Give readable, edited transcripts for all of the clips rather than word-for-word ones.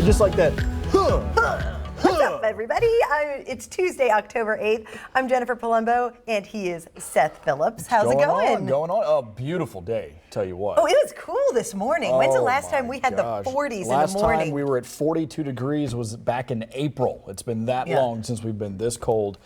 just like that. What's up, everybody? It's Tuesday, October 8th. I'm Jennifer Palumbo, and he is Seth Phillips. How's it going? Going on. Oh, beautiful day, tell you what. Oh, it was cool this morning. When's the last time we had the 40s in the morning? Last time we were at 42 degrees was back in April. It's been that long since we've been this cold.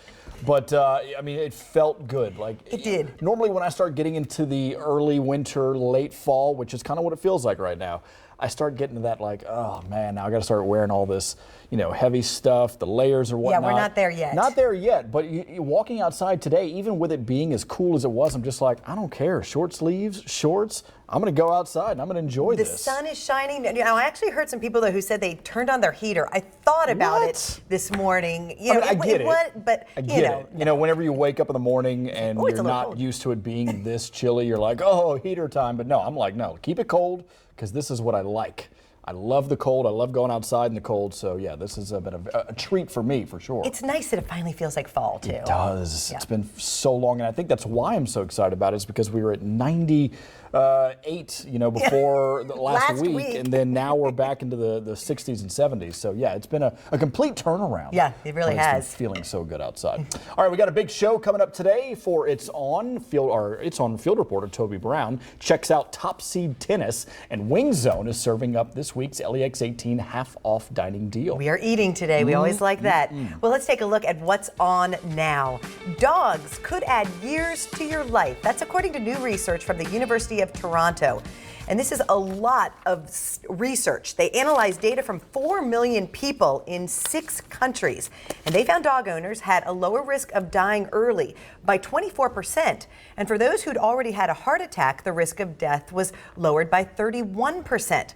But, I mean, it felt good. Like it did. Normally when I start getting into the early winter, late fall, which is kind of what it feels like right now, I start getting to that like, oh man, now I got to start wearing all this, heavy stuff, the layers or whatnot. Yeah, we're not there yet. Not there yet, but walking outside today, even with it being as cool as it was, I'm just like, I don't care. Short sleeves, shorts, I'm going to go outside and I'm going to enjoy this. The sun is shining. I actually heard some people though who said they turned on their heater. I thought about it this morning. I get it. But I get it. Whenever you wake up in the morning and you're not used to it being this chilly, you're like, oh, heater time. But no, I'm like, no, keep it cold because this is what I like. I love the cold. I love going outside in the cold. So, yeah, this has been a treat for me, for sure. It's nice that it finally feels like fall, too. It does. Yeah. It's been so long. And I think that's why I'm so excited about it is because we were at 98, before the last week. And then now we're back into the 60s and 70s. So, yeah, it's been a complete turnaround. Yeah, it really has. It's been feeling so good outside. All right, we got a big show coming up today for It's On Field reporter Toby Brown checks out top seed tennis, and Wing Zone is serving up this week's LEX 18 half-off dining deal. We are eating today. We always like that. Well, let's take a look at what's on now. Dogs could add years to your life. That's according to new research from the University of Toronto. And this is a lot of research. They analyzed data from 4 million people in 6 countries. And they found dog owners had a lower risk of dying early by 24%. And for those who'd already had a heart attack, the risk of death was lowered by 31%.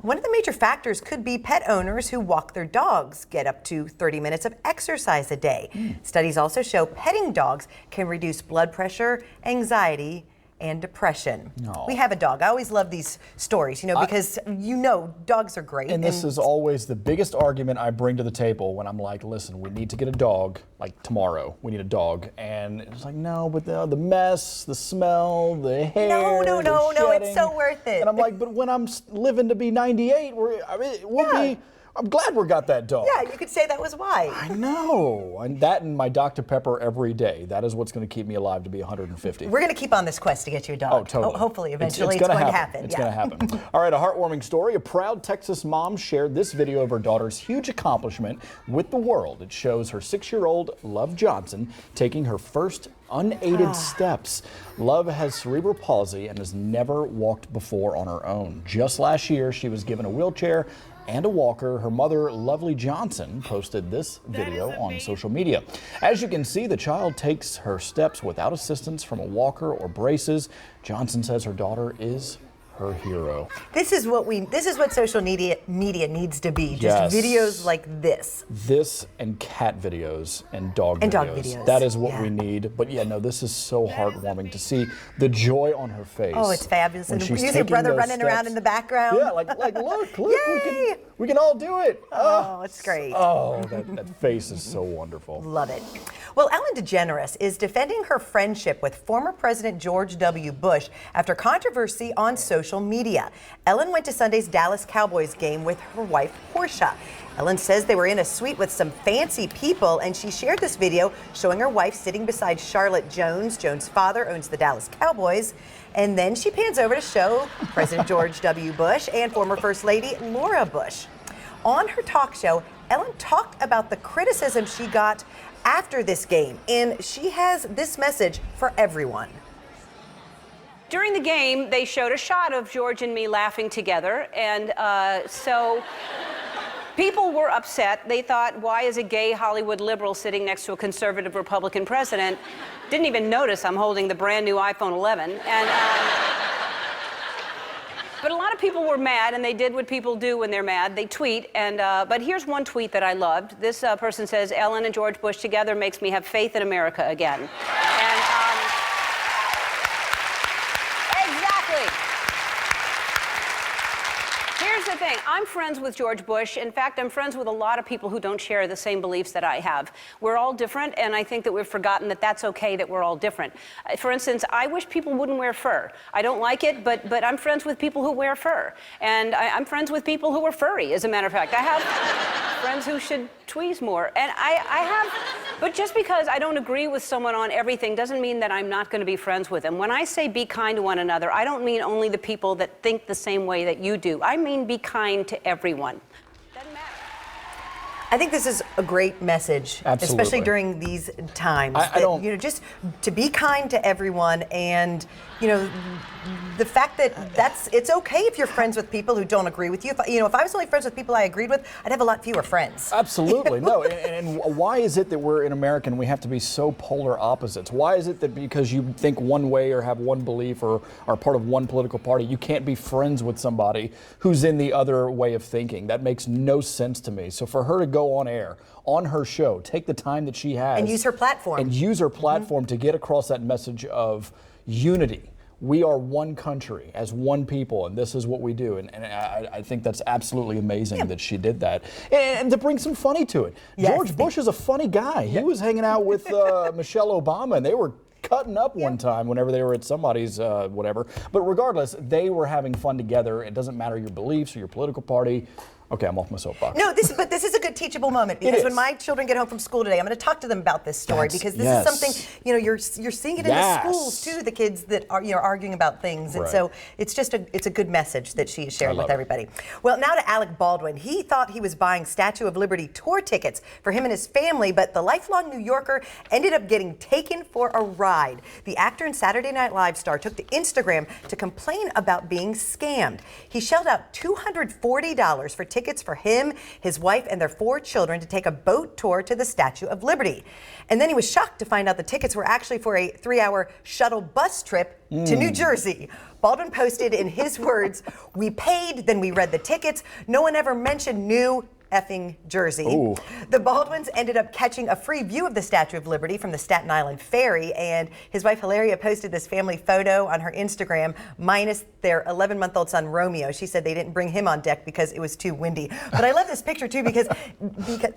One of the major factors could be pet owners who walk their dogs, get up to 30 minutes of exercise a day. Studies also show petting dogs can reduce blood pressure, anxiety, and depression. We have a dog. I always love these stories, because dogs are great. And this is always the biggest argument I bring to the table when I'm like, listen, we need to get a dog, like tomorrow, we need a dog. And it's like, no, but the mess, the smell, the hair, No, it's so worth it. And I'm like, but when I'm living to be 98, I'm glad we got that dog. Yeah, you could say that was why. I know. And that and my Dr. Pepper every day. That is what's going to keep me alive to be 150. We're going to keep on this quest to get you a dog. Oh, totally. Hopefully, eventually, it's going to happen. It's going to happen. All right, a heartwarming story. A proud Texas mom shared this video of her daughter's huge accomplishment with the world. It shows her 6-year-old Love Johnson taking her first unaided steps. Love has cerebral palsy and has never walked before on her own. Just last year, she was given a wheelchair and a walker. Her mother, Lovely Johnson, posted this video on social media. As you can see, the child takes her steps without assistance from a walker or braces. Johnson says her daughter is her hero. This is what social media needs to be. Just videos like this. This and cat videos and dog videos. That is what we need. But this is so heartwarming to see the joy on her face. Oh, it's fabulous. And you see your brother running around in the background. Yeah, like look, we can all do it. Oh, it's great. Oh, that face is so wonderful. Love it. Well, Ellen DeGeneres is defending her friendship with former President George W. Bush after controversy on social media. Ellen went to Sunday's Dallas Cowboys game with her wife, Portia. Ellen says they were in a suite with some fancy people, and she shared this video showing her wife sitting beside Charlotte Jones. Jones' father owns the Dallas Cowboys. And then she pans over to show President George W. Bush and former First Lady Laura Bush. On her talk show, Ellen talked about the criticism she got after this game, and she has this message for everyone. During the game, they showed a shot of George and me laughing together, and so people were upset. They thought, why is a gay Hollywood liberal sitting next to a conservative Republican president? Didn't even notice I'm holding the brand new iPhone 11. And but a lot of people were mad, and they did what people do when they're mad. They tweet, and but here's one tweet that I loved. This person says, Ellen and George Bush together makes me have faith in America again. And exactly. Here's the thing. I'm friends with George Bush. In fact, I'm friends with a lot of people who don't share the same beliefs that I have. We're all different, and I think that we've forgotten that that's okay, that we're all different. For instance, I wish people wouldn't wear fur. I don't like it, but I'm friends with people who wear fur. And I'm friends with people who are furry, as a matter of fact. I have friends who should tweeze more. And but just because I don't agree with someone on everything doesn't mean that I'm not going to be friends with them. When I say be kind to one another, I don't mean only the people that think the same way that you do. I mean be kind to everyone. Doesn't matter. I think this is a great message, Absolutely. especially during these times. I don't... You know, just to be kind to everyone, and you know, the fact that it's okay if you're friends with people who don't agree with you. If I was only friends with people I agreed with, I'd have a lot fewer friends. Absolutely. No, and why is it that we're in America and we have to be so polar opposites? Why is it that because you think one way or have one belief or are part of one political party, you can't be friends with somebody who's in the other way of thinking? That makes no sense to me. So for her to go on air, on her show, take the time that she has. And use her platform. And use her platform to get across that message of unity. We are one country as one people, and this is what we do. And I think that's absolutely amazing that she did that. And to bring some funny to it. Yes. George Bush is a funny guy. He was hanging out with Michelle Obama, and they were cutting up one time whenever they were at somebody's whatever. But regardless, they were having fun together. It doesn't matter your beliefs or your political party. Okay, I'm off my soapbox. No, but this is a good teachable moment, because when my children get home from school today, I'm going to talk to them about this story, because this is something, you know, you're seeing it in the schools too, the kids that are, you know, arguing about things. And so it's a good message that she is sharing with everybody. Well, now to Alec Baldwin. He thought he was buying Statue of Liberty tour tickets for him and his family, but the lifelong New Yorker ended up getting taken for a ride. The actor and Saturday Night Live star took to Instagram to complain about being scammed. He shelled out $240 for tickets for him, his wife, and their 4 children to take a boat tour to the Statue of Liberty. And then he was shocked to find out the tickets were actually for a 3-hour shuttle bus trip to New Jersey. Baldwin posted in his words, "We paid, then we read the tickets. No one ever mentioned New effing Jersey." Ooh. The Baldwins ended up catching a free view of the Statue of Liberty from the Staten Island ferry, and his wife Hilaria posted this family photo on her Instagram, minus their 11-month-old son Romeo. She said they didn't bring him on deck because it was too windy. But I love this picture too, because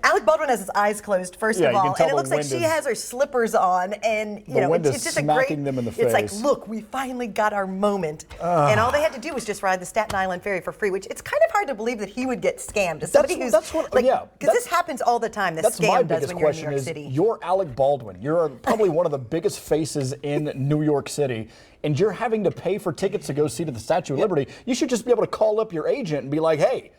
Alec Baldwin has his eyes closed first of all, and it looks like she has her slippers on, and you know, it's just a great. Them in the face. It's like, look, we finally got our moment, and all they had to do was just ride the Staten Island ferry for free, which it's kind of hard to believe that he would get scammed. As somebody who's because this happens all the time. This scam does when you're in New York City. You're Alec Baldwin. You're probably one of the biggest faces in New York City, and you're having to pay for tickets to go see to the Statue of Liberty. You should just be able to call up your agent and be like, "Hey,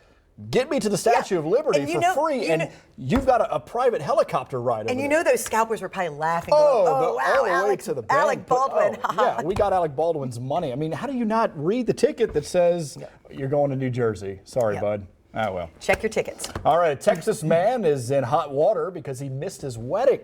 get me to the Statue of Liberty for free," and you've got a private helicopter ride. And you know those scalpers were probably laughing. Wow, Alec Baldwin. Yeah, we got Alec Baldwin's money. I mean, how do you not read the ticket that says you're going to New Jersey? Sorry, bud. Ah, well. Check your tickets. All right, a Texas man is in hot water because he missed his wedding.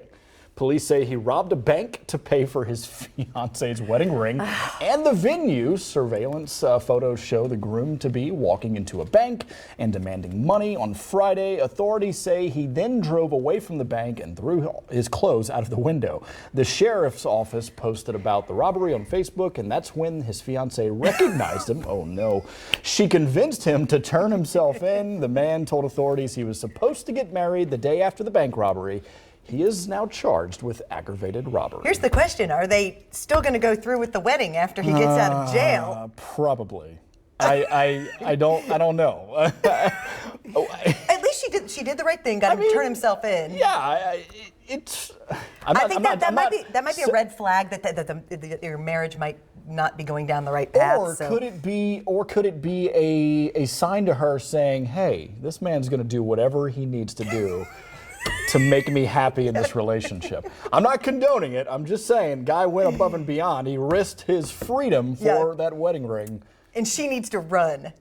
Police say he robbed a bank to pay for his fiance's wedding ring, and the venue surveillance photos show the groom-to-be walking into a bank and demanding money. On Friday, authorities say he then drove away from the bank and threw his clothes out of the window. The sheriff's office posted about the robbery on Facebook, and that's when his fiancée recognized him. Oh no. She convinced him to turn himself in. The man told authorities he was supposed to get married the day after the bank robbery. He is now charged with aggravated robbery. Here's the question. Are they still going to go through with the wedding after he gets out of jail? Probably. I don't know. At least she did the right thing, got him to turn himself in. Yeah, I think that might be a red flag that your marriage might not be going down the right path. Or could it be a sign to her saying, "Hey, this man's going to do whatever he needs to do to make me happy in this relationship"? I'm not condoning it. I'm just saying, guy went above and beyond. He risked his freedom for that wedding ring. And she needs to run.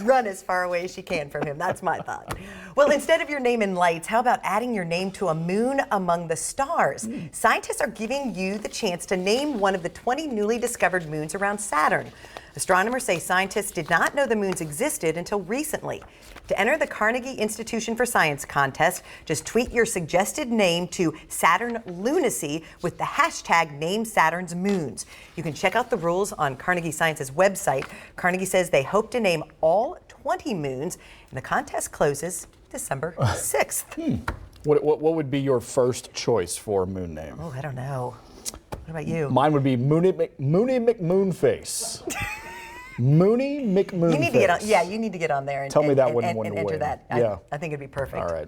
Run as far away as she can from him. That's my thought. Well, instead of your name in lights, how about adding your name to a moon among the stars? Scientists are giving you the chance to name one of the 20 newly discovered moons around Saturn. Astronomers say scientists did not know the moons existed until recently. To enter the Carnegie Institution for Science contest, just tweet your suggested name to Saturn Lunacy with the hashtag Name Saturn's Moons. You can check out the rules on Carnegie Science's website. Carnegie says they hope to name all 20 moons, and the contest closes December 6th. What would be your first choice for a moon name? Oh, I don't know. What about you? Mine would be Moony McMoonface. Moony McMoonface. You need to get on. Yeah, you need to get on there and Tell me that and wouldn't win and to enter win. that. Yeah. I think it'd be perfect. All right.